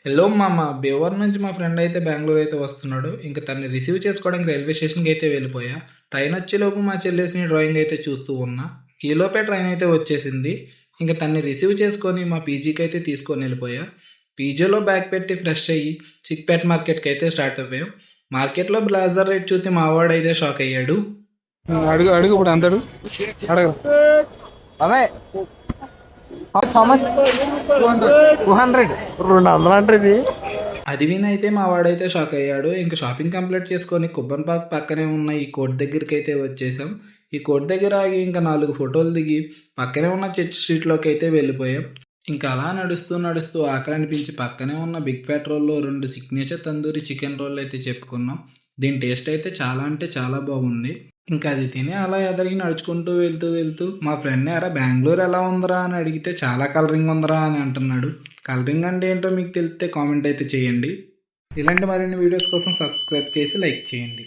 Hello మామ, భీమవరం నుంచి మా ఫ్రెండ్ అయితే బెంగళూరు అయితే వస్తున్నాడు. ఇంక తనని రిసీవ్ చేసుకోవడానికి రైల్వే స్టేషన్కి అయితే వెళ్ళిపోయా. ట్రైన్ వచ్చేలోపు మా చెల్లేసిన డ్రాయింగ్ అయితే చూస్తూ ఉన్నా. ఈలోపే ట్రైన్ అయితే వచ్చేసింది. ఇంక తనని రిసీవ్ చేసుకొని మా పీజీకి అయితే తీసుకొని వెళ్ళిపోయా. పీజీలో బ్యాగ్ పెట్టి ఫ్రెష్ అయ్యి చిక్పేట్ మార్కెట్కి అయితే స్టార్ట్ అయ్యాం. మార్కెట్లో బ్లాజర్ రేట్ చూసి మావాడు అయితే షాక్ అయ్యాడు. అడుగు అడుగు ఇప్పుడు అంతడు అడగ అది వినైతే మా వాడైతే షాక్ అయ్యాడు. ఇంకా షాపింగ్ కంప్లీట్ చేసుకొని కుబ్బన్ పార్క్ పక్కనే ఉన్న ఈ కోర్ట్ దగ్గరికి అయితే వచ్చేసాం. ఈ కోర్ట్ దగ్గర ఆగి ఇంకా 4 ఫోటోలు దిగి పక్కనే ఉన్న చర్చ్ స్ట్రీట్లోకి అయితే వెళ్ళిపోయాం. ఇంకా అలా నడుస్తూ నడుస్తూ ఆకలి అనిపించి పక్కనే ఉన్న బిగ్ ఫ్యాట్ రోల్లో 2 సిగ్నేచర్ తందూరి చికెన్ రోల్ అయితే చెప్పుకున్నాం. దీని టేస్ట్ అయితే చాలా అంటే చాలా బాగుంది. ఇంకా అది తిని అలా ఎదరికి నడుచుకుంటూ వెళ్తూ వెళ్తూ మా ఫ్రెండ్ని అరా బెంగళూరు ఎలా ఉందిరా అని అడిగితే చాలా కలరింగ్ ఉందిరా అని అంటున్నాడు. కలరింగ్ అంటే ఏంటో మీకు తెలిస్తే కామెంట్ అయితే చేయండి. ఇలాంటి మరిన్ని వీడియోస్ కోసం సబ్స్క్రైబ్ చేసి లైక్ చేయండి.